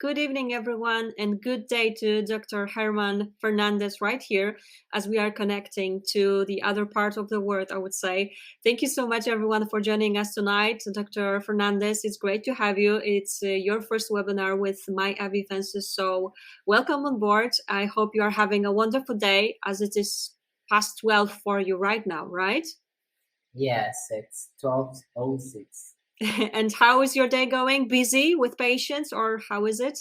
good evening, everyone, and good day to Dr. German Fernández right here as we are connecting to the other part of the world, I would say. Thank you so much, everyone, for joining us tonight. Dr. Fernández, it's great to have you. It's your first webinar with my IVF, so welcome on board. I hope you are having a wonderful day as it is past 12 for you right now, right? Yes, it's 12:06. And how is your day going? Busy with patients, or how is it?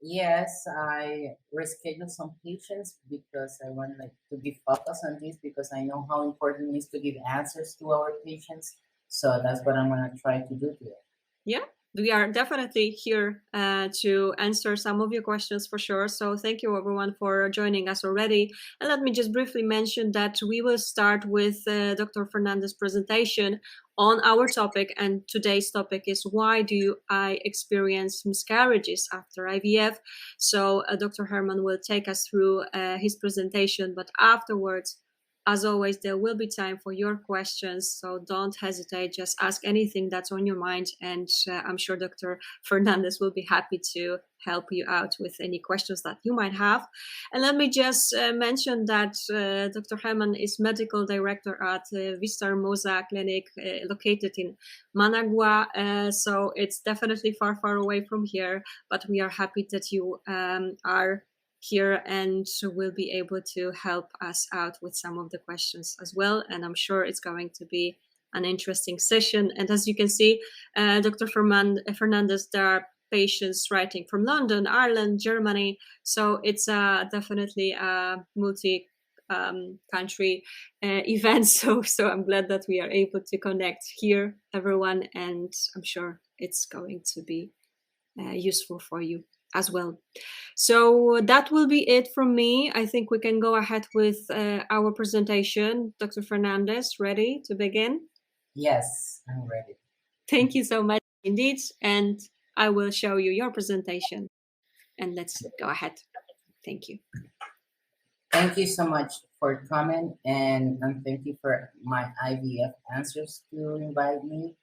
Yes, I rescheduled some patients because I want to give focus on this because I know how important it is to give answers to our patients. So that's what I'm gonna try to do today. Yeah, we are definitely here to answer some of your questions for sure. So thank you everyone for joining us already. And let me just briefly mention that we will start with Dr. Fernandez's presentation on our topic. And today's topic is why do I experience miscarriages after IVF? So Dr. Herman will take us through his presentation, but afterwards, as always, there will be time for your questions, so don't hesitate. Just ask anything that's on your mind, and I'm sure Dr. Fernandez will be happy to help you out with any questions that you might have. And let me just mention that Dr. Herman is medical director at Vistahermosa Clinic located in Managua, so it's definitely far away from here, but we are happy that you are here and will be able to help us out with some of the questions as well. And I'm sure it's going to be an interesting session. And as you can see, Dr. Fernandez, there are patients writing from London, Ireland, Germany. So it's definitely a multi-country event. So I'm glad that we are able to connect here, everyone. And I'm sure it's going to be useful for you as well. So that will be it from me. I think we can go ahead with our presentation. Dr. Fernandez, ready to begin? Yes, I'm ready. Thank you so much indeed. And I will show you your presentation. And let's go ahead. Thank you. Thank you so much for coming and thank you for my IVF answers to invite me.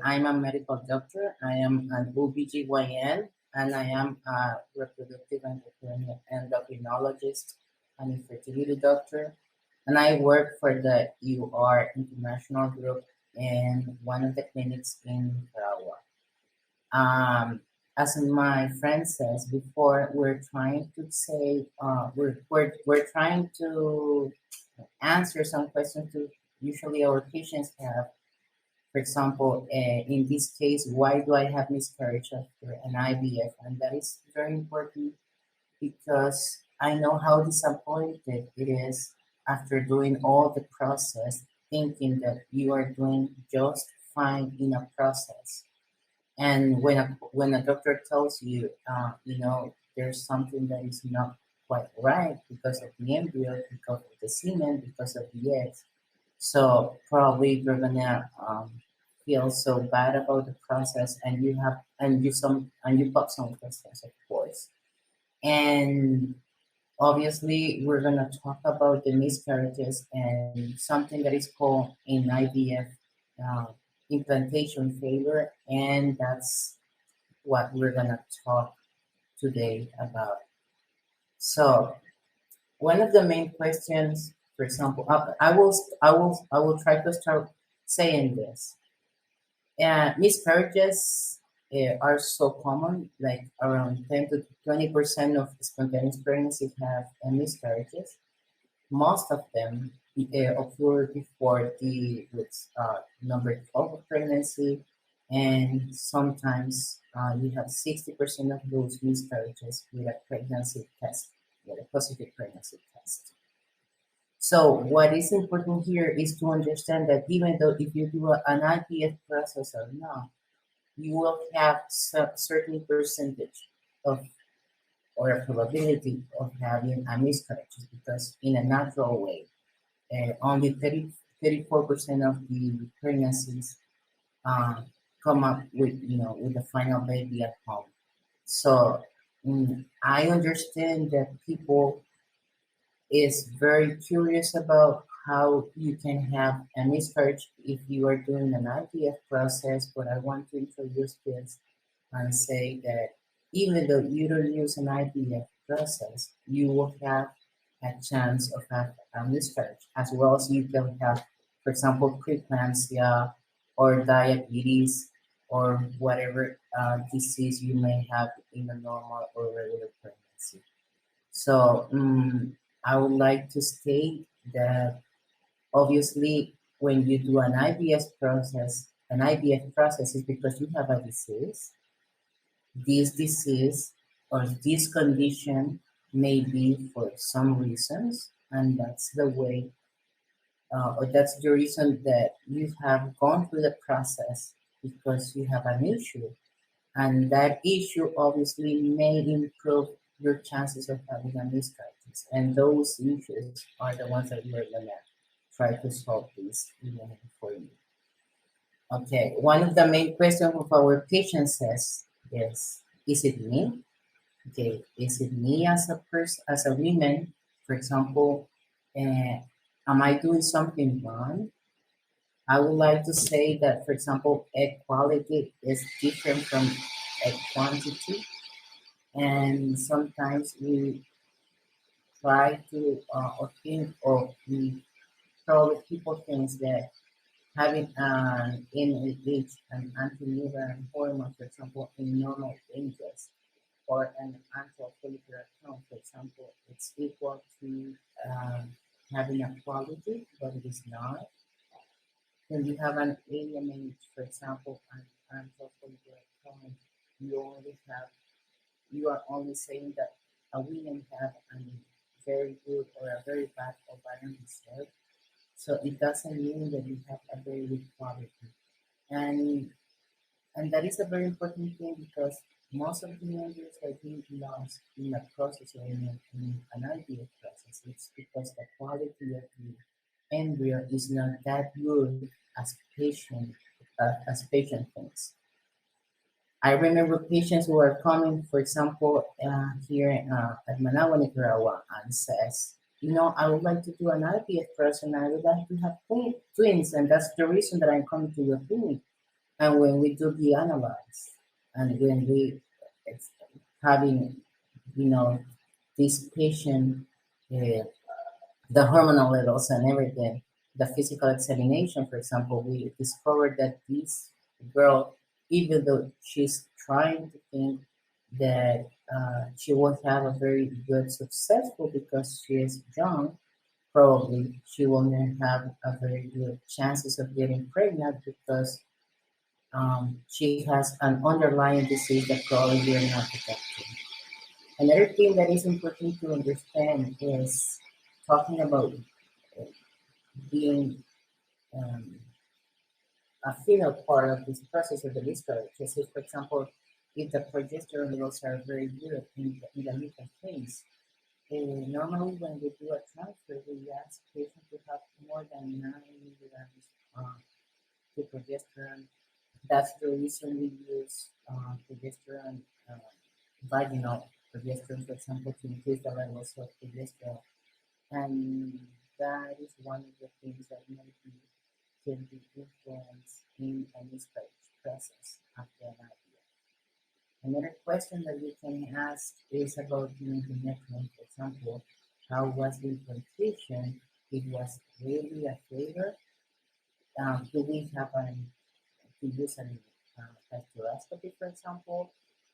I'm a medical doctor. I am an OBGYN and I am a reproductive endocrinologist, an infertility doctor, and I work for the UR International Group in one of the clinics in Nicaragua. As my friend says before, we're trying to say we're trying to answer some questions to usually our patients have. For example, in this case, why do I have miscarriage after an IVF? And that is very important because I know how disappointed it is after doing all the process, thinking that you are doing just fine in a process. And when a doctor tells you, there's something that is not quite right because of the embryo, because of the semen, because of the eggs, so probably you're gonna feel so bad about the process, and you pop some questions, of course. And obviously, we're gonna talk about the miscarriages and something that is called in IVF uh, implantation failure, and that's what we're gonna talk today about. So one of the main questions, for example, I will try to start saying this. Miscarriages are so common, like around 10 to 20% of spontaneous pregnancies have miscarriages. Most of them occur before the with number 12 of pregnancy, and sometimes you have 60% of those miscarriages with a pregnancy test, with a positive pregnancy test. So what is important here is to understand that even though if you do an IVF process or not, you will have certain percentage of or a probability of having a miscarriage because in a natural way, only 34% of the pregnancies uh, come up with the final baby at home. So I understand that people is very curious about how you can have a miscarriage if you are doing an IVF process, but I want to introduce this and say that even though you don't use an IVF process, you will have a chance of having a miscarriage, as well as you can have, for example, preeclampsia or diabetes or whatever disease you may have in a normal or regular pregnancy. So I would like to state that obviously when you do an IVF process is because you have a disease. This disease or this condition may be for some reasons, and that's the way, or that's the reason that you have gone through the process because you have an issue, and that issue obviously may improve your chances of having a miscarriage. And those issues are the ones that we're gonna try to solve this even for you. Okay, one of the main questions of our patients is it me? Okay, is it me as a person, as a woman, for example, am I doing something wrong? I would like to say that, for example, egg quality is different from egg quantity, and sometimes we try to or think or we probably people think that having an NAH, an antenatal hormone, for example, in normal ranges, or an anti-follicular count, for example, it's equal to having a quality, but it is not. When you have an AMH, for example, an anti-follicular count, you only have, you are only saying that a woman have a very good or a very bad ovarian reserve. So it doesn't mean that you have a very good quality. And and that is a very important thing because most of the embryos are being lost in a process or in an IVF process. It's because the quality of the embryo is not that good as patient thinks. I remember patients who are coming, for example, here at Managua, Nicaragua, and says, you know, I would like to do an IVF process and I would like to have twins, and that's the reason that I'm coming to your clinic. And when we do the analyze, and when we it's having, you know, this patient, uh, the hormonal levels and everything, the physical examination, for example, we discovered that this girl, even though she's trying to think that she will have a very good successful because she is young, probably she will not have a very good chances of getting pregnant because she has an underlying disease that probably we are not detecting. Another thing that is important to understand is talking about uh, being um, a female part of this process of the miscarriage. So, for example, if the progesterone levels are very good in the luteal phase, normally when we do a transfer, we ask patients to have more than 9 milligrams to progesterone. That's the reason we use progesterone, vaginal progesterone, for example, to increase the levels of progesterone. And that is one of the things that maybe can be influenced in a miscarriage process after an IVF. Another question that we can ask is about the endometrium, for example, how was the implantation? It was really a favor. Do we have to use an hysteroscopy, for example,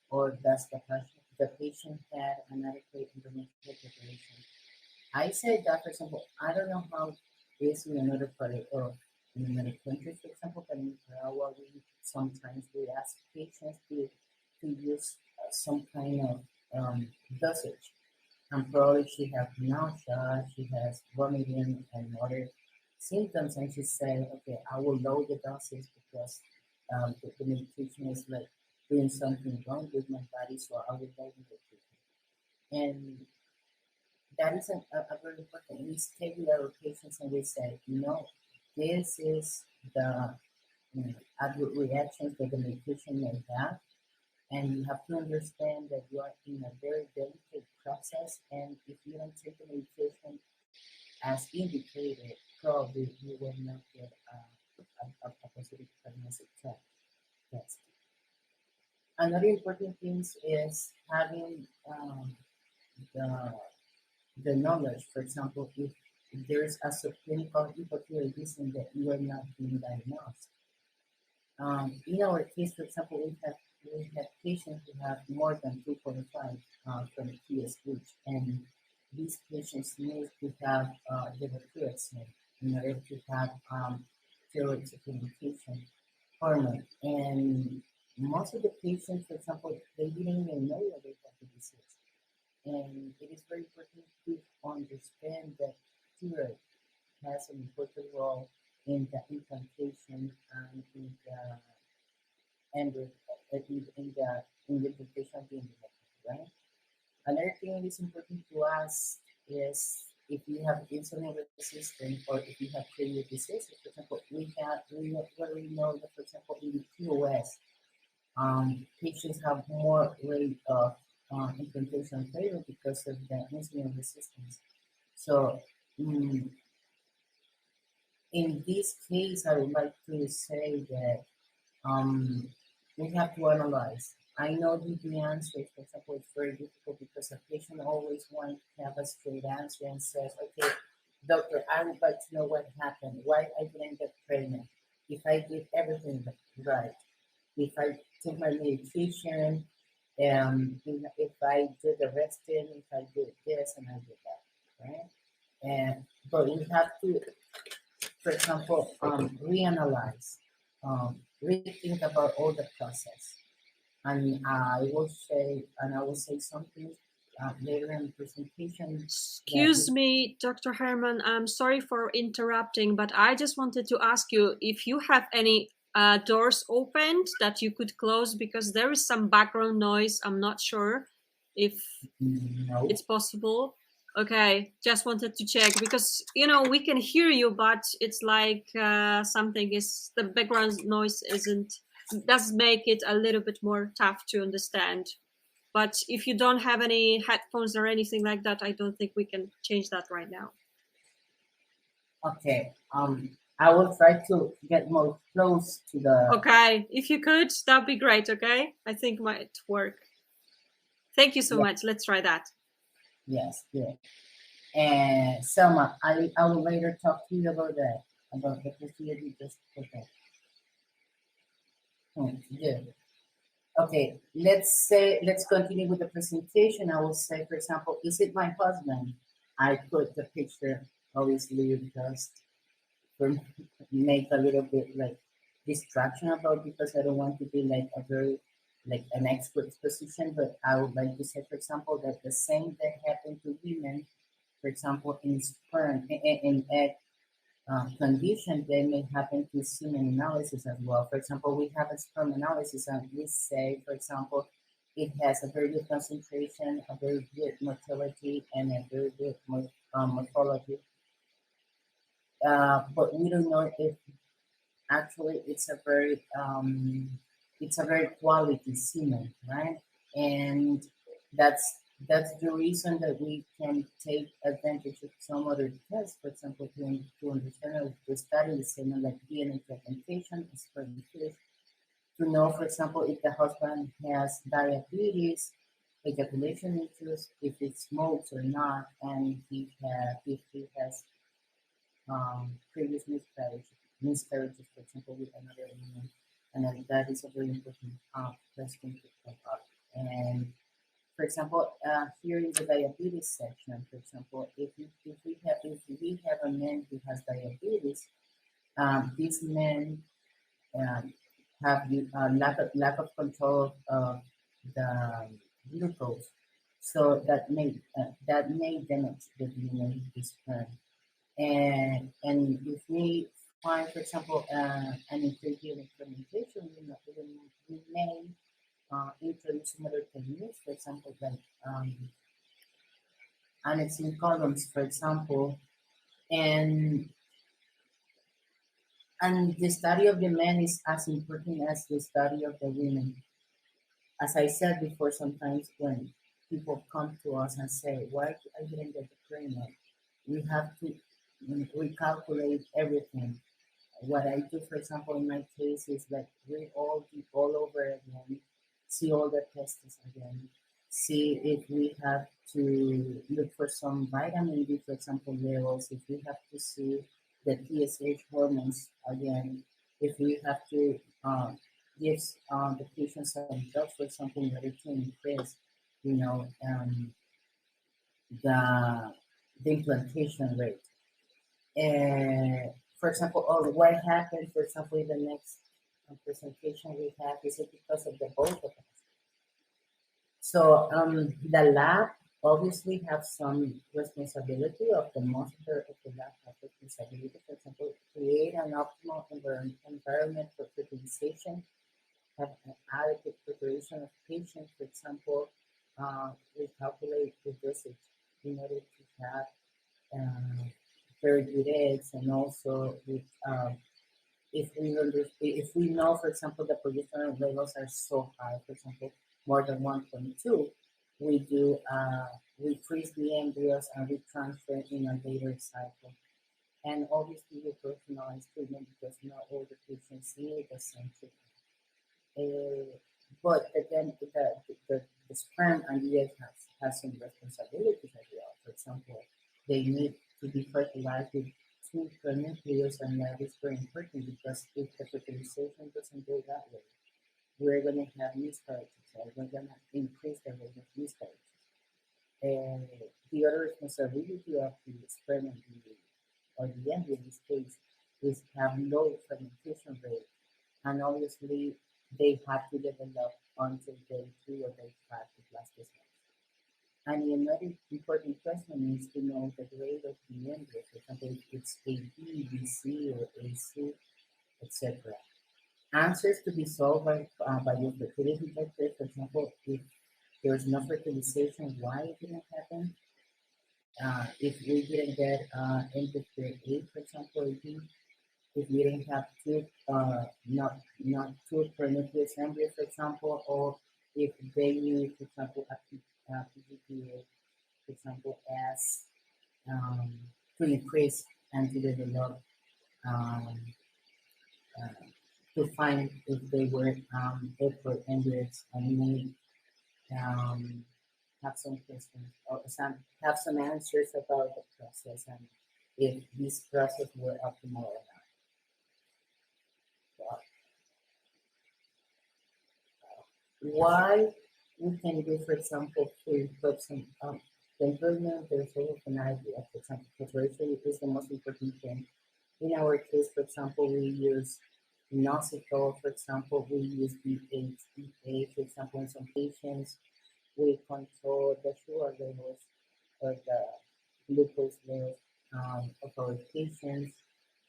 or does the patient have an adequate endometrial preparation? I said that, for example, I don't know how it is in another part or in another country, for example, but in Nicaragua, we sometimes we ask patients to use some kind of dosage. And probably she has nausea, she has vomiting and other symptoms, and she said, okay, I will lower the dosage because the medication is like doing something wrong with my body, so I will lower the medication. And that is a very important. We stay with our patients and we say, this is the adverse reactions that the medication may have, and you have to understand that you are in a very delicate process, and if you don't take the medication as indicated, probably you will not get a positive pregnancy test. another important thing is having the the knowledge. For example, if there's a subclinical hypothyroidism that you are not being diagnosed. In our case, for example, we have patients who have more than 2.5 from TSH, and these patients need to have levothyroxine in order to have thyroid supplementation hormone. And most of the patients, for example, they didn't even know that they have the disease. And it is very important to understand that thyroid has an important role in the implantation and in the embryo, in the implantation of the embryo, right? Another thing that is important to us is if you have insulin resistance or if you have previous diseases. For example, we already know that, for example, in the POS, patients have more rate of implantation failure because of the insulin resistance. So in this case, I would like to say that we have to analyze. I know the answer, for example, it's very difficult because a patient always wants to have a straight answer and says, okay, doctor, I would like to know what happened, why I didn't get pregnant, if I did everything right, if I took my medication, if I did the resting, if I did this and I did that, right? And but we have to, for example, reanalyze, rethink about all the process. And I will say something later in the presentation. Excuse me, Dr. Herman, I'm sorry for interrupting, but I just wanted to ask you if you have any doors opened that you could close, because there is some background noise. I'm not sure if No. it's possible. Okay, just wanted to check because we can hear you, but it's like the background noise does make it a little bit more tough to understand. But if you don't have any headphones or anything like that, I don't think we can change that right now. Okay. I will try to get more close to the. Okay, if you could, that'd be great. Okay, I think might work. Thank you so Yeah, much. Let's try that. yes, good. And Selma, I will later talk to you about that, about the procedure you just okay. Good. Okay, let's continue with the presentation. I will say, for example, is it my husband? I put the picture obviously because for make a little bit like distraction about because I don't want to be like a very like an expert position, but I would like to say, for example, that the same that happened to women, for example, in sperm in egg condition, they may happen to semen analysis as well. For example, we have a sperm analysis and we say, for example, it has a very good concentration, a very good motility, and a very good morphology. But we don't know if actually it's a very quality semen, right? And that's that's the reason that we can take advantage of some other tests, for example, to understand or to study the semen like DNA fragmentation, sperm fish, to know, for example, if the husband has diabetes, ejaculation issues, if he smokes or not, and if he has previous miscarriages, for example, with another woman, and then that is a very important question to talk about. And for example, here in the diabetes section, for example, if we have a man who has diabetes, these men um, have the lack of control of the glucose, so that may damage the DNA of the sperm. And if we find, for example, an inferior fermentation, we may introduce some other techniques, for example, like annexing columns, for example, and and the study of the men is as important as the study of the women. As I said before, sometimes when people come to us and say, "Why I didn't get pregnant?" We have to recalculate everything. What I do, for example, in my case is like read all over again, see all the tests again, see if we have to look for some vitamin D, for example, levels, if we have to see the TSH hormones again, if we have to give the patient some drugs, for example, in order to increase, you know, the, the implantation rate. For example, or what happened, for example, in the next presentation we have, is it because of the both of us? So the lab obviously have some responsibility of the monitor of the lab have responsibility. For example, create an optimal environment for fertilization, have an adequate preparation of patients. For example, we calculate the dosage in order to have very good eggs, and also with if we know, for example, the progesterone levels are so high, for example, more than 1.2, we do we freeze the embryos and we transfer in a later cycle. And obviously, we personalize treatment because not all the patients need the same treatment. But again, the sperm and the egg has some responsibilities as well. For example, they need to be fertilized with two nucleus, and that is very important because if the fertilization doesn't go that way, we're going to have miscarriages, or we're going to increase the rate of miscarriages. The other responsibility of the sperm and or the embryo in this case is have low fermentation rate, and obviously they have to develop until day 3 or day 5 to blastocyst. And another important question is to know the grade of the embryo. For example, if it's AB, BC, or AC, etc. Answers to be solved by your fertility doctor. For example, if there's no fertilization, why it didn't happen? If we didn't get into grade 8, for example, if we didn't have two, not two per nucleus embryo, for example, or if they use, for example, a PGPA, for example, as to increase and to develop um, to find if they were equal embryos, and we have some questions or have some answers about the process and if this process were optimal or not. Why we can do, for example, to improve some the improvement the result of an IVF, for example, preparation is the most important thing. In our case, for example, we use inositol, for example, we use DHEA, for example, in some patients, we control the sugar levels or the glucose levels of our patients.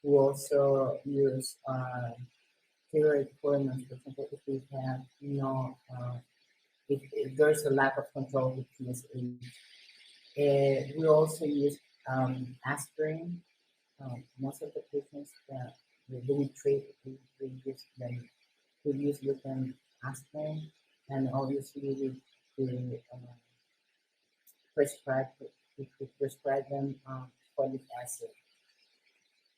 We also use thyroid hormones, for example, if we have if there's a lack of control with TSH. We also use aspirin. Most of the patients that we treat, we use with them aspirin, and obviously we prescribe we prescribe them folic acid.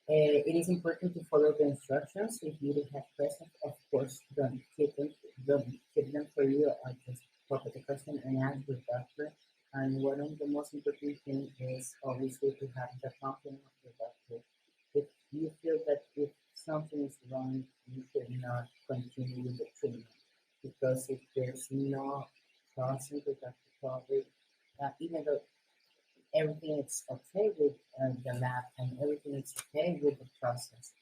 It is important to follow the instructions. If you have questions, of course, don't keep them for you. Just pop the question and ask the doctor. And one of the most important things is obviously to have the confidence of the doctor. If you feel that if something is wrong, you should not continue with the treatment, because if there's no crossing the doctor coverage, even though everything is okay with the lab and everything is okay with the process,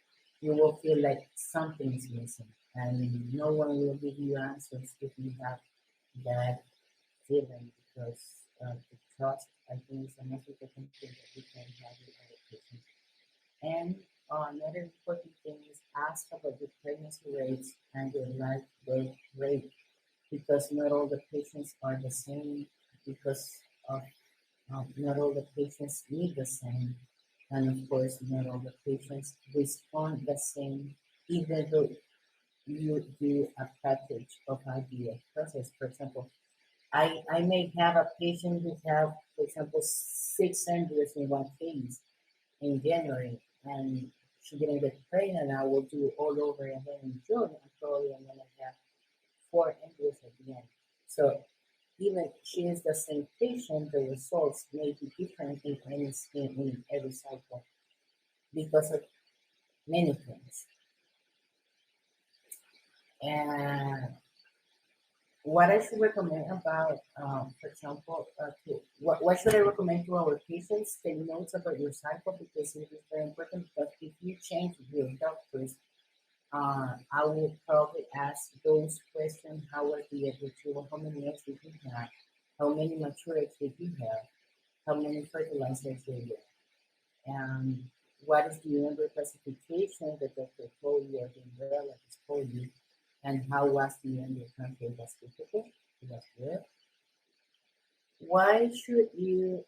you will feel like something is missing, and no one will give you answers if you have that feeling, because the trust, I think, is the most important thing that we can have with our patients. And another important thing is ask about the pregnancy rates and the live birth rate, because not all the patients are the same, because of not all the patients need the same, and of course, not all the patients respond the same, even though you do a package of IVF process. For example, I may have a patient who have, for example, 6 embryos in one case in January, and she didn't get pregnant. I will do all over again in June, and probably I'm gonna have 4 embryos at the end. So even she is the same patient, the results may be different in every cycle because of many things. And what I should recommend about, for example, what should I recommend to our patients? Take notes about your cycle because it is very important. Because if you change your doctors, I will probably ask those questions: how was the retrieval? How many eggs did you have? How many mature eggs did you have? How many fertilizers did you have? And what is the embryo classification that the doctor told you or the embryologist told you? And how was the embryo transfer? Was difficult? It was good. Why should you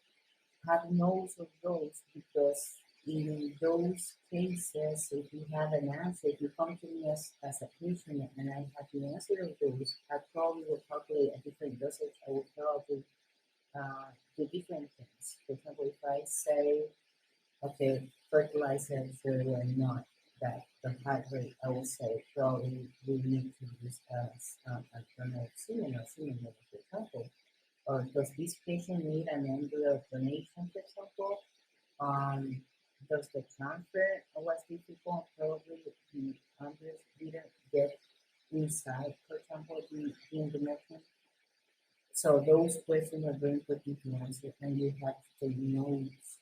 have notes of those? Because in those cases, if you have an answer, if you come to me as a patient and I have the answer of those, I probably will calculate a different dosage. I will probably do different things. For example, if I say, okay, fertilizers were not that the heart rate, I will say probably we need to use alternative semen or semen, for example. Or does this patient need an embryo donation, for example? Does the transfer was difficult? Probably the embryos didn't get inside, for example, the endometrium. So those questions are very important to answer, and you have to take notes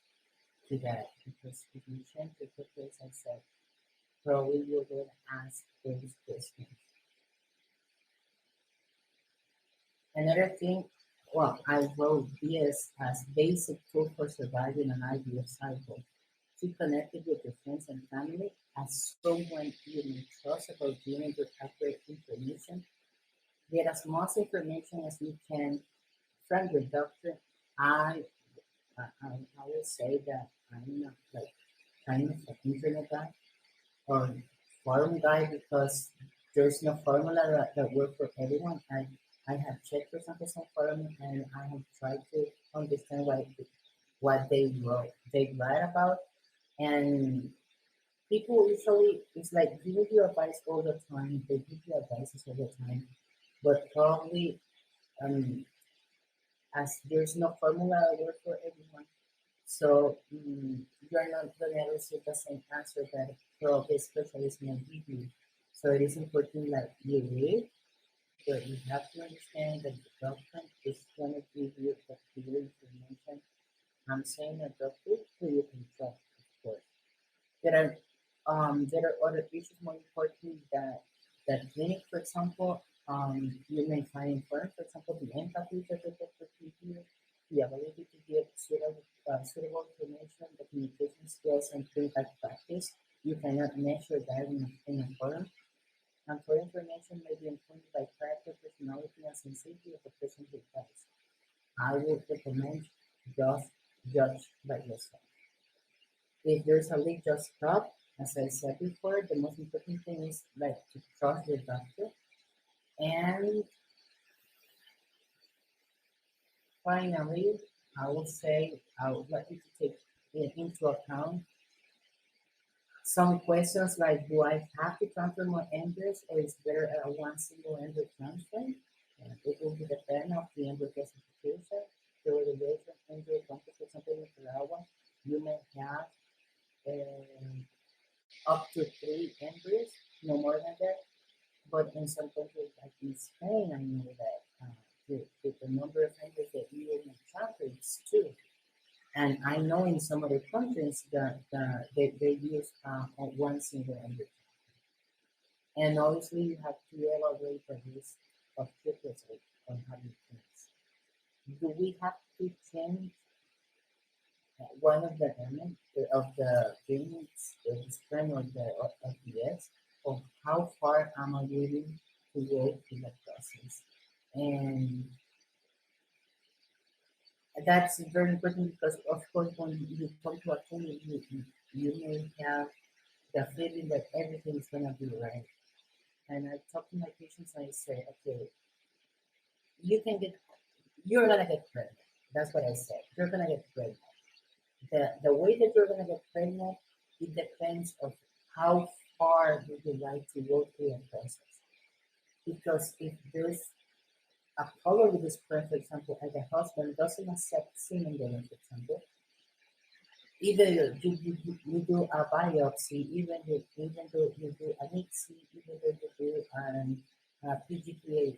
to that because if you change the purpose, I said, probably you're going to ask those questions. Another thing, well, I wrote this as basic tool for surviving an IVF cycle. To connect it with your friends and family as someone you may trust about giving your accurate information. Get as much information as you can from your doctor. I will say that I'm not like kind of an internet guy or forum guy because there's no formula that works for everyone. I have checked, for example, some forum and I have tried to understand what they write about, and people usually it's like give you advice all the time. They give you advices all the time, but probably um, as there's no formula that works for everyone, so you're not gonna receive the same answer that probably a specialist may give you. So it is important that you read, but you have to understand that the doctor is gonna give you the clear information. I'm saying a doctor who you can trust, of course. There are other issues more important that clinic, for example, you may find important, for example, the empathy that the doctor can give, the ability to give suitable information, the communication skills, and clinical practice. You cannot measure that in a forum. And for information may be informed by character, personality, and sensitivity of the person who advice. I would recommend just judge by yourself. If there's a leak, just stop. As I said before, the most important thing is like to trust the doctor. And finally, I would say I would like you to take into account some questions like, do I have to transfer my embryos or is there a one single embryo transfer? It will be depend of the embryo classification, the regulation, embryo country, for example, in Nicaragua, you may have up to 3 embryos, no more than that. But in some countries, like in Spain, I know that the number of embryos that you will transfer is 2. And I know in some other countries that they use one single embryo. And obviously, you have to evaluate the risk of triplets on having twins. Do we have to change one of the elements of the genes, the sperm or of the eggs, of how far am I willing to go through that process? And that's very important because, of course, when you come to a clinic, you may have the feeling that everything is going to be right. And I talk to my patients and I say, okay, you're going to get pregnant. That's what I said. You're going to get pregnant. The way that you're going to get pregnant, it depends of how far would you like to go through the process. because if there's a color with the sperm, for example, and the husband doesn't accept semen donor, for example, either you do a biopsy, even though you do an ICSI, even though you do a PGPA,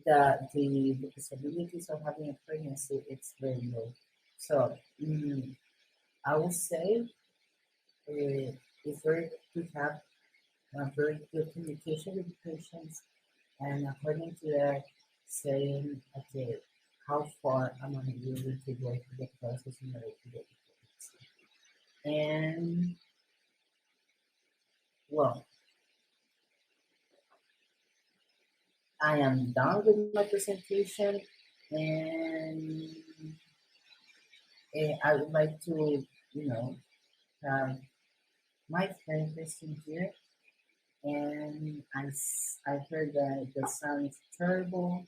the possibilities of having a pregnancy, it's very low. So I would say it's very to have a very good communication with the patients, and according to that, saying, okay, how far am I willing to go through the process in order to get the pregnancy? And well, I am done with my presentation, and I would like to, have my friend Kristen here. And I heard that the sound is terrible.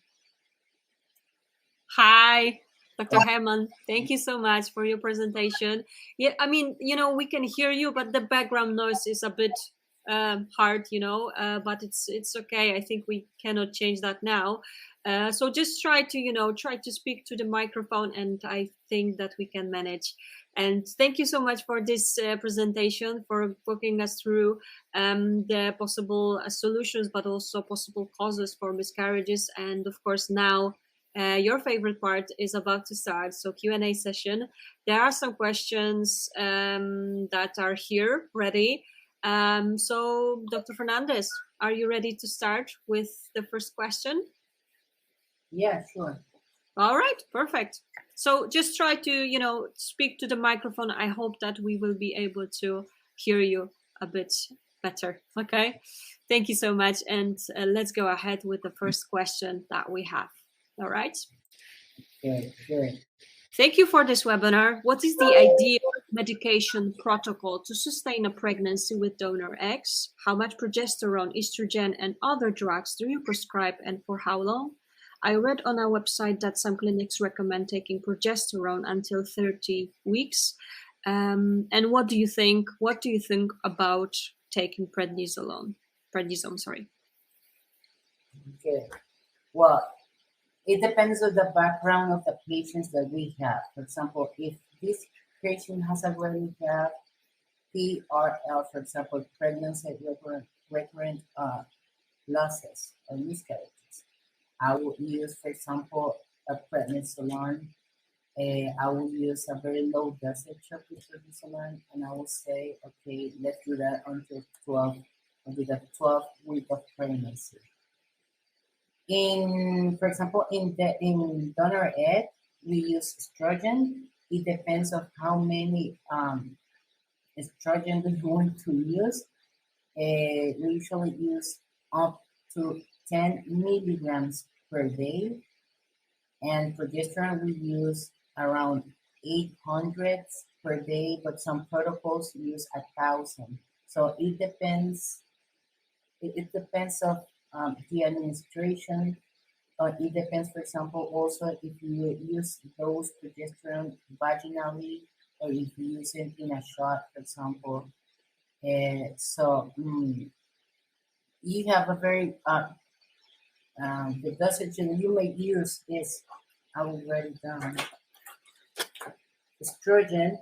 Hi, Dr. Herman. Thank you so much for your presentation. Yeah, I mean, we can hear you, but the background noise is a bit hard, but it's okay. I think we cannot change that now. So just try to speak to the microphone, and I think that we can manage. And thank you so much for this presentation, for walking us through the possible solutions, but also possible causes for miscarriages. And of course, now your favorite part is about to start. So Q&A session. There are some questions that are here ready. So Dr. Fernandez, are you ready to start with the first question? Yeah, sure. All right, perfect. So just try to, speak to the microphone. I hope that we will be able to hear you a bit better. Okay, thank you so much. And let's go ahead with the first question that we have. All right. Okay, good. Thank you for this webinar. What is the ideal medication protocol to sustain a pregnancy with donor eggs? How much progesterone, estrogen, and other drugs do you prescribe, and for how long? I read on our website that some clinics recommend taking progesterone until 30 weeks. And what do you think? What do you think about taking prednisone? Sorry. Okay. Well, it depends on the background of the patients that we have. For example, if this patient has already had PRL, for example, pregnancy recurrent losses or miscarriages, I would use, for example, a prednisolone. I will use a very low dosage of prednisolone, and I will say, okay, let's do that until the 12th week of pregnancy. For example, in donor egg, we use estrogen. It depends on how many estrogen we want to use. We usually use up to 10 milligrams per day, and progesterone we use around 800 per day, but some protocols use 1,000. So it depends. It depends of the administration. It depends, for example, also if you use those progesterone vaginally or if you use it in a shot, for example. You have a very the dosage you may use is, I will write it down. Estrogen,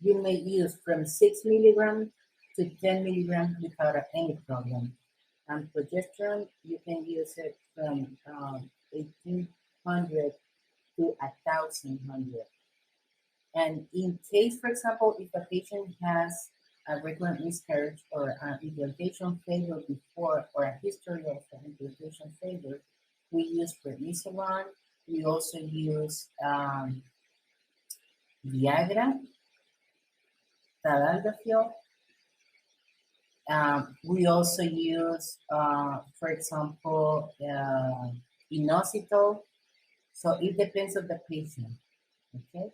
you may use from 6 milligrams to 10 milligrams without any problem. And progesterone, you can use it from 1,800 to 1,100. And in case, for example, if a patient has a recurrent miscarriage or an implantation failure before, or a history of an implantation failure, we use prednisolone. We also use Viagra, tadalafil. We also use, for example, inositol. So it depends on the patient. Okay.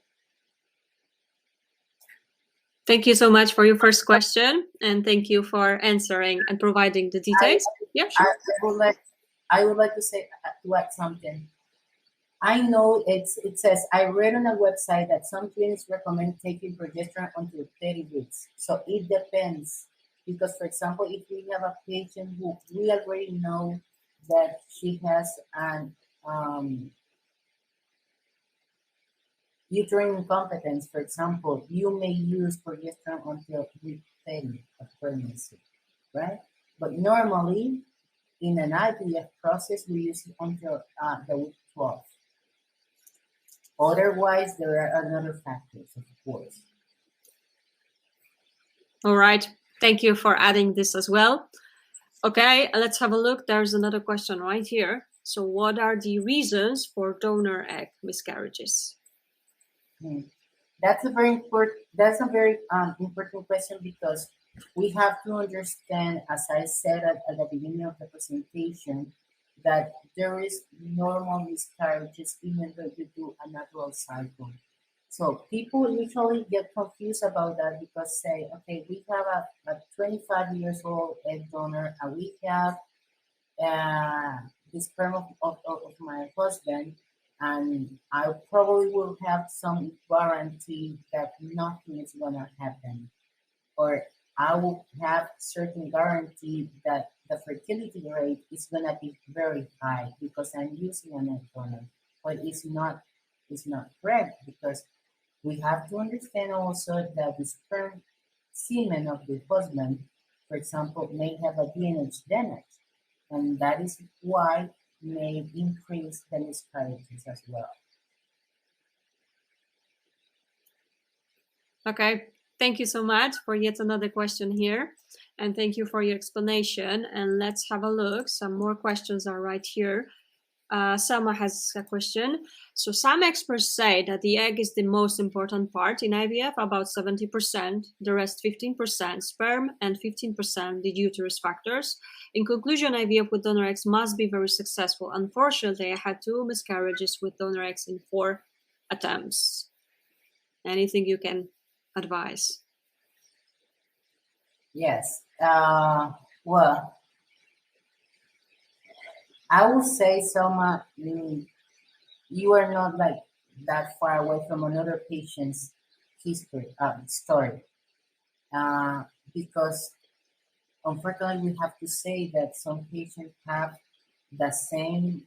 Thank you so much for your first question, and thank you for answering and providing the details. Yeah, sure. I would like to say to add something. I know it says, I read on a website that some clinics recommend taking progesterone until 30 weeks. So it depends, Because, for example, if we have a patient who we already know that she has an uterine incompetence, for example, you may use progesterone until week 30 of pregnancy, right? But normally, in an IVF process, we use it until the week 12. Otherwise, there are other factors, of course. All right. Thank you for adding this as well. Okay, let's have a look. There's another question right here. So what are the reasons for donor egg miscarriages? That's a very important question, because we have to understand, as I said at the beginning of the presentation, that there is normal miscarriages even though you do a natural cycle. So people usually get confused about that, because say, okay, we have a 25 years old egg donor, and we have the sperm of my husband, and I probably will have some guarantee that nothing is gonna happen, or I will have certain guarantee that the fertility rate is gonna be very high because I'm using an egg donor. But it's not correct, because we have to understand also that the sperm semen of the husband, for example, may have a DNA damage, and that is why may increase the miscarriages as well. Okay, thank you so much for yet another question here, and thank you for your explanation. And let's have a look. Some more questions are right here. Selma has a question. So some experts say that the egg is the most important part in IVF, about 70%, the rest 15% sperm and 15% the uterus factors. In conclusion, IVF with donor eggs must be very successful. Unfortunately, I had 2 miscarriages with donor eggs in 4 attempts. Anything you can advise? Yes. Well, I would say, Selma, you are not like that far away from another patient's story, because unfortunately we have to say that some patients have the same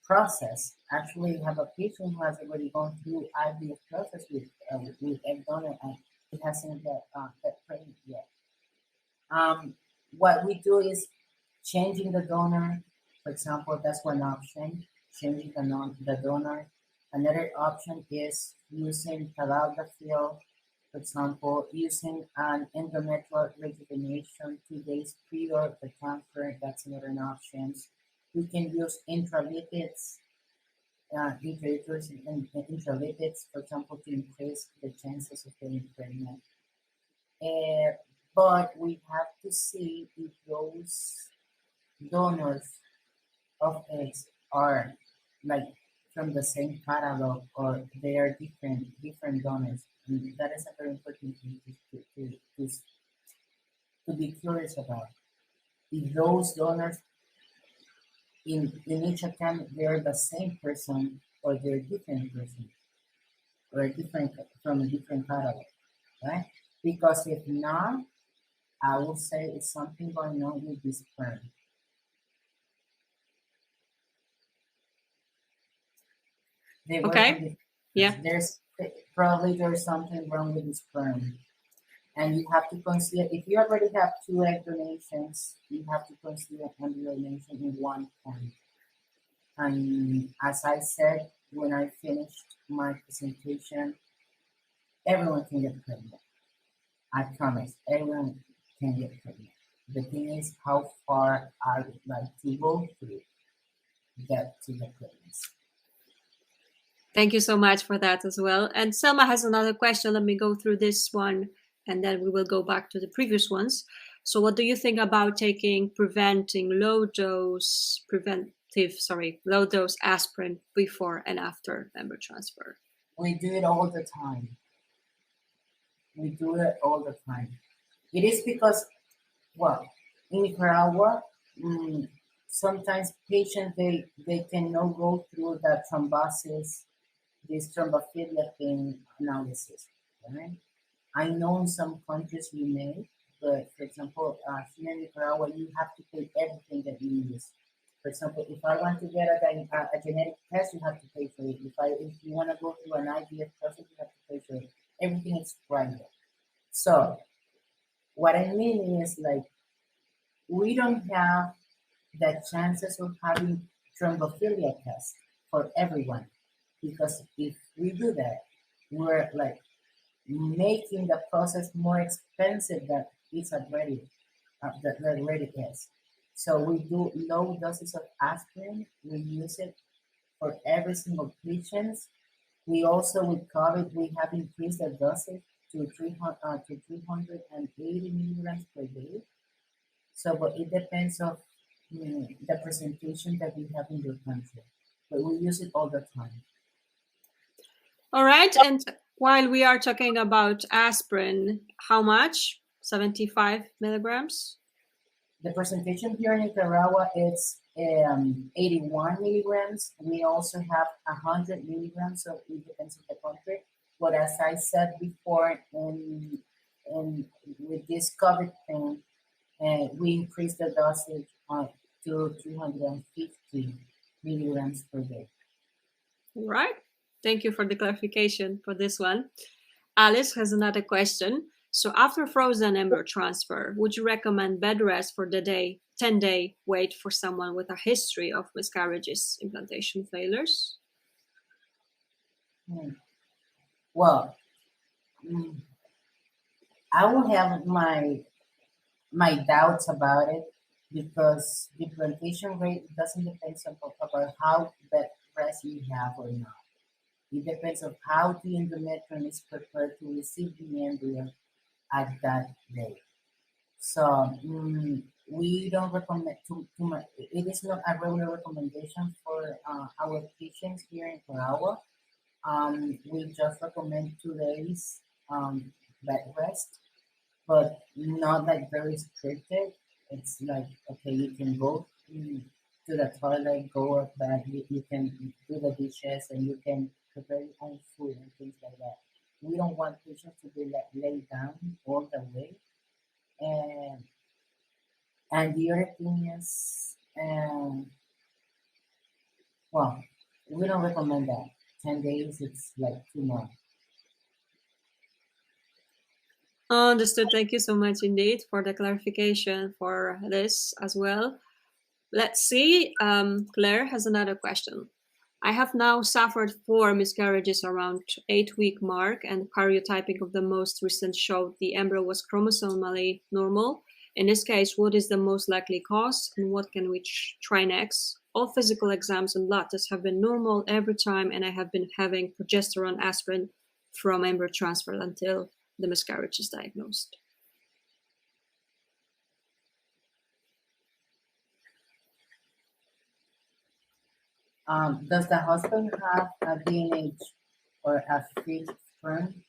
process. Actually, we have a patient who has already gone through IVF process with egg donor, and he hasn't get pregnant yet. What we do is changing the donor. For example, that's one option, changing the donor. Another option is using Tadalafil, for example, using an endometrial rejuvenation 2 days prior the transfer. That's another option. We can use intralipids, intralipids, for example, to increase the chances of getting pregnant. But we have to see if those donors of eggs are like from the same catalog, or they are different donors. And that is a very important thing to be curious about. If those donors in each attempt they are the same person, or they're different person, or different from a different catalog, right? Because if not, I would say it's something going on with this sperm. Okay. Yeah. There's something wrong with the sperm, and you have to consider, if you already have 2 egg donations, you have to consider embryo donation in one point. And as I said when I finished my presentation, everyone can get pregnant. I promise, everyone can get pregnant. The thing is how far I would like to go through get to the pregnancy. Thank you so much for that as well. And Selma has another question. Let me go through this one, and then we will go back to the previous ones. So what do you think about taking low dose aspirin before and after embryo transfer? We do it all the time. It is because, well, in Nicaragua, sometimes patients, they cannot go through the thrombosis, this thrombophilia thing analysis, right? I know in some countries you may, but for example, here in Nicaragua, you have to pay everything that you use. For example, if I want to get a genetic test, you have to pay for it. If you want to go through an IVF process, you have to pay for it. Everything is private. So what I mean is like we don't have the chances of having thrombophilia tests for everyone because if we do that, we're like making the process more expensive than it's already that already is. So we do low doses of aspirin. We use it for every single patient. We also with COVID we have increased the dosage to 380 milligrams per day. So, but it depends on the presentation that we have in your country. But we use it all the time. All right. And while we are talking about aspirin, how much? 75 milligrams? The presentation here in Nicaragua is 81 milligrams. We also have 100 milligrams, so it depends on the country. But as I said before, with this COVID thing, we increased the dosage to 350 milligrams per day. All right. Thank you for the clarification for this one. Alice has another question. So after frozen embryo transfer, would you recommend bed rest for the 10-day wait for someone with a history of miscarriages, implantation failures? Well, I will have my doubts about it because the implantation rate doesn't depend about how bed rest you have or not. It depends on how the endometrium is prepared to receive the embryo at that day. So we don't recommend too much. It is not a regular recommendation for our patients here in Nicaragua. We just recommend 2 days bed rest, but not like very restricted. It's like okay, you can go to the toilet, go back, you can do the dishes, and you can prepare your own food and things like that. We don't want patients to be like laid down all the way. And the other thing is, well, we don't recommend that. 10 days, it's like too much. Understood. Thank you so much indeed for the clarification for this as well. Let's see. Claire has another question. I have now suffered 4 miscarriages around 8-week mark, and karyotyping of the most recent showed the embryo was chromosomally normal. In this case, what is the most likely cause and what can we try next? All physical exams and blood tests have been normal every time, and I have been having progesterone aspirin from embryo transfer until the miscarriage is diagnosed. Does the husband have a DNA or a fixed sperm?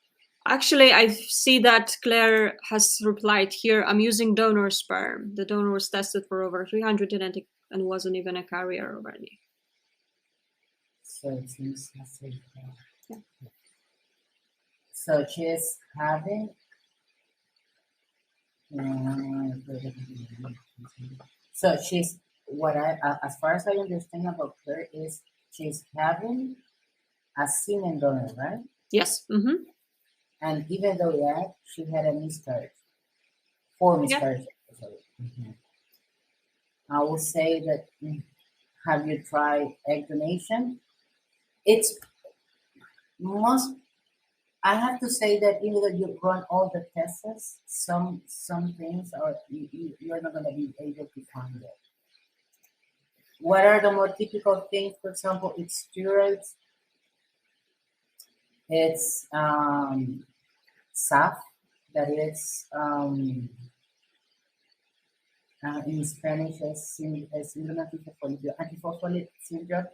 Actually, I see that Claire has replied here, I'm using donor sperm. The donor was tested for over 300 genetic and wasn't even a carrier already. So it seems yeah. So she's having so she's what I as far as I understand about her is she's having a semen donor, right? Yes. Mm-hmm. And even though that she had a miscarriage, 4 miscarriages. Yeah. I will say that have you tried egg donation? It's most. I have to say that even though you run all the tests, some things are you're not going to be able to find it. What are the more typical things? For example, it's steroids. It's SAF, that is in Spanish as síndrome antiphospholipid syndrome.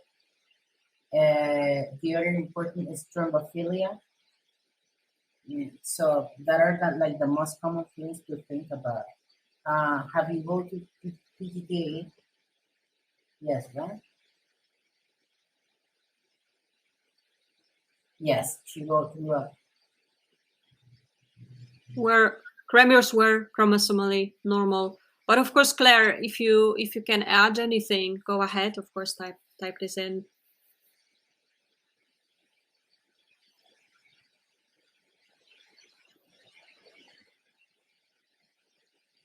The other important is thrombophilia. So that are like the most common things to think about. Have you go to PGTA? Yes, right? Yes, she go to Where Chromosomes were chromosomally normal. But of course, Claire, if you can add anything, go ahead. Of course, type this in.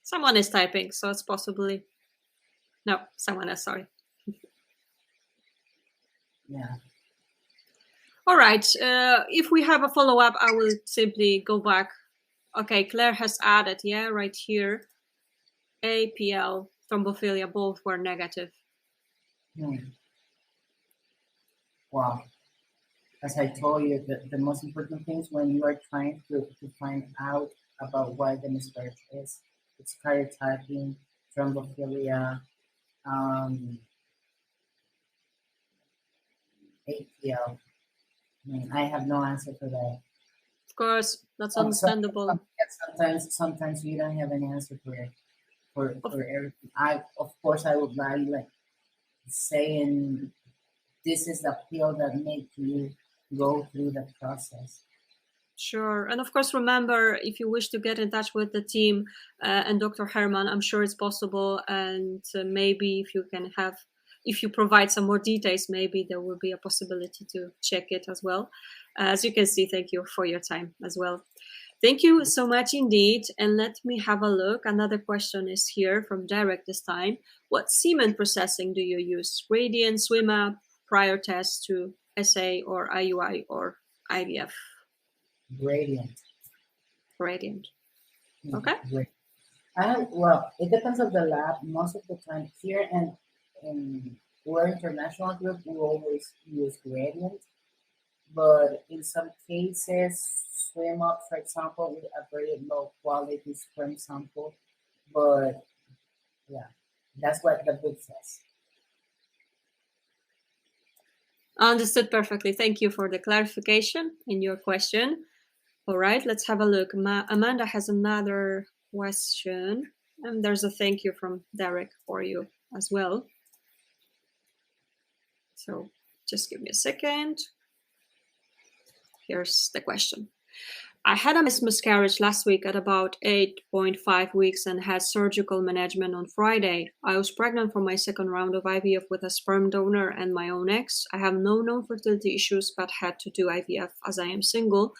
Someone is typing, so it's possibly no, someone else. Sorry. Yeah. All right. If we have a follow-up, I will simply go back. Okay, Claire has added, yeah, right here. APL, thrombophilia, both were negative. Wow. As I told you, the most important things when you are trying to find out about why the miscarriage is, it's karyotyping, thrombophilia, APL. I have no answer for that. Of course, that's understandable. Sometimes you don't have an answer for it, for everything. Of course I would like saying this is the pill that makes you go through the process. Sure. And of course, remember, if you wish to get in touch with the team and Dr. Herman, I'm sure it's possible. And maybe if you provide some more details, maybe there will be a possibility to check it as well. As you can see, thank you for your time as well. Thank you so much indeed. And let me have a look. Another question is here from Derek this time. What semen processing do you use? Gradient, SWIMA, prior test to SA or IUI or IVF? Gradient. Okay. Well, it depends on the lab. Most of the time here and in our international group, we always use gradient. But in some cases, swim up, for example, with a very low quality sperm sample. But yeah, that's what the book says. Understood perfectly. Thank you for the clarification in your question. All right, let's have a look. Amanda has another question, and there's a thank you from Derek for you as well. So just give me a second. Here's the question. I had a miscarriage last week at about 8.5 weeks and had surgical management on Friday. I was pregnant for my second round of IVF with a sperm donor and my own eggs. I have no known fertility issues but had to do IVF as I am single.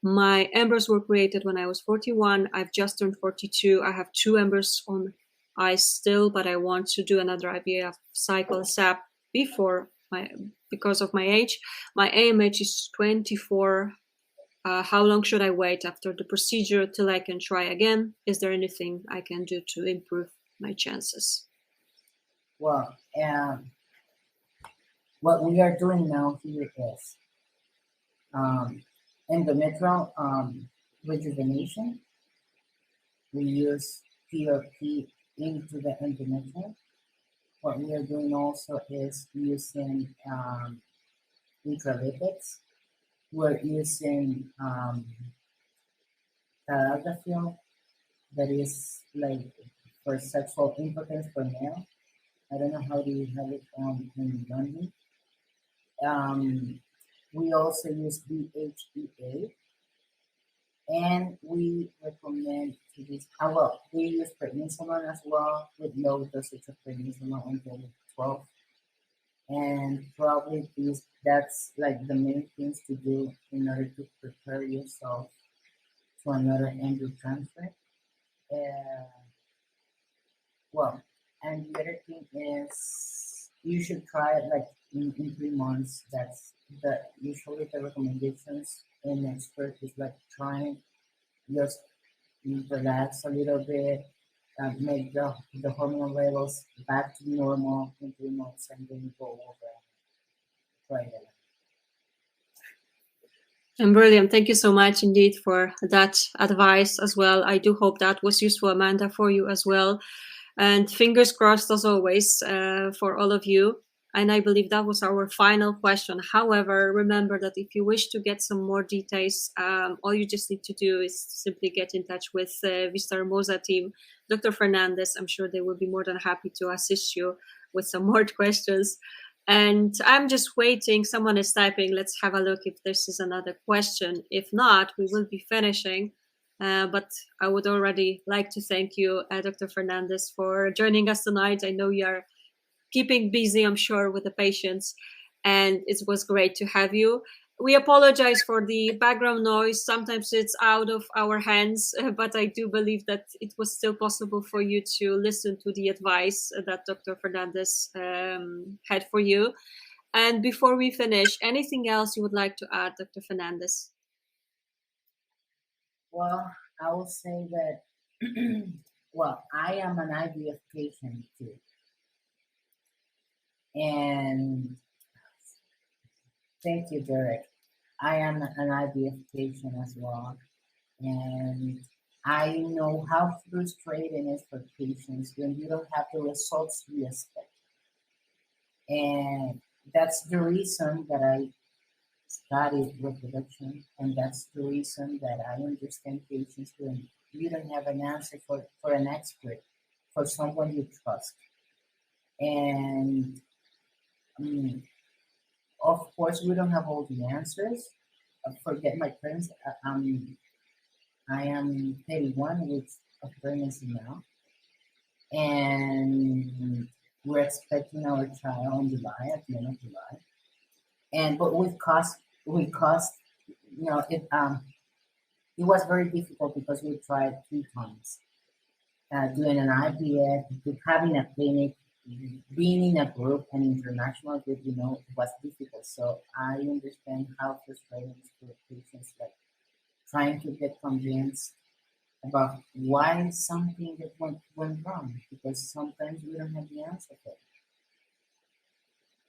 My embryos were created when I was 41. I've just turned 42. I have 2 embryos on ice still, but I want to do another IVF cycle SAP because of my age. My AMH is 24. How long should I wait after the procedure till I can try again? Is there anything I can do to improve my chances? Well, what we are doing now here is endometrial rejuvenation. We use PRP into the endometrium. What we are doing also is using intralipids. We're using tadalafil, that is like for sexual impotence for male. I don't know how do you have it in London. We also use DHEA, and we recommend to use, we use prednisolone as well with low dosage of prednisolone until 12. And probably that's like the main things to do in order to prepare yourself to another embryo transfer. Well, and the other thing is you should try it like in 3 months. That's usually the recommendations in expert is like trying just relax a little bit, make the hormone levels back to normal in 3 months, and then go over and try it. And brilliant. Thank you so much indeed for that advice as well. I do hope that was useful, Amanda, for you as well. And fingers crossed as always for all of you. And I believe that was our final question. However, remember that if you wish to get some more details, all you just need to do is simply get in touch with Vistahermosa team, Dr. Fernández. I'm sure they will be more than happy to assist you with some more questions. And I'm just waiting. Someone is typing. Let's have a look if this is another question. If not, we will be finishing. But I would already like to thank you, Dr. Fernández, for joining us tonight. I know you're keeping busy, I'm sure, with the patients, and it was great to have you. We apologize for the background noise. Sometimes it's out of our hands, but I do believe that it was still possible for you to listen to the advice that Dr. Fernández had for you. And before we finish, anything else you would like to add, Dr. Fernández? Well, I will say that, well, I am an IVF patient too. And thank you, Derek. I am an IVF patient as well. And I know how frustrating it is for patients when you don't have the results you expect. And that's the reason that I studied reproduction, and that's the reason that I understand patients when you don't have an answer for an expert, for someone you trust. And of course, we don't have all the answers. Forget my parents. I am 31 weeks of pregnancy now, and we're expecting our child in July, at the end of July. And but we cost, it was very difficult because we tried 3 times, doing an IVF, having a clinic, being in a group, an international group, it was difficult. So I understand how frustrating it is for patients, like trying to get convinced about why something that went wrong, because sometimes we don't have the answer for it.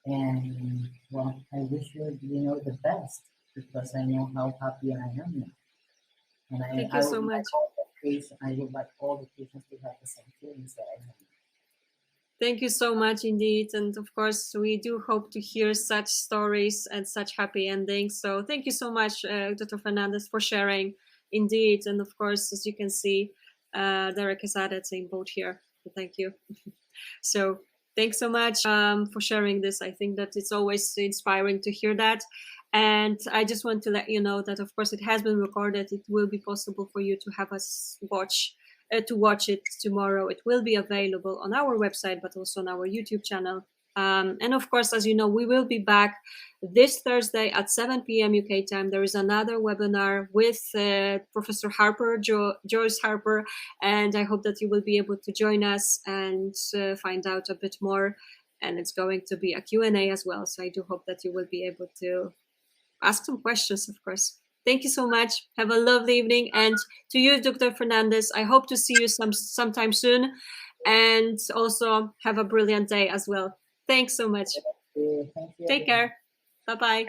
And well, I wish you the best, because I know how happy I am now. And Thank I you would so like much. I would like all the patients to have the same feelings that I have. Thank you so much indeed. And of course, we do hope to hear such stories and such happy endings. So thank you so much, Dr. Fernandez, for sharing indeed. And of course, as you can see, Derek has added a boat here. So thank you. So thanks so much for sharing this. I think that it's always inspiring to hear that. And I just want to let you know that, of course, it has been recorded. It will be possible for you to have us watch it tomorrow. It will be available on our website, but also on our YouTube channel. And of course, as you know, we will be back this Thursday at 7 p.m. UK time. There is another webinar with Professor Harper, Joyce Harper, and I hope that you will be able to join us and find out a bit more. And it's going to be a Q&A as well. So I do hope that you will be able to ask some questions, of course. Thank you so much. Have a lovely evening. And to you, Dr. Fernandez, I hope to see you sometime soon. And also have a brilliant day as well. Thanks so much. Thank you. Take care. Bye-bye.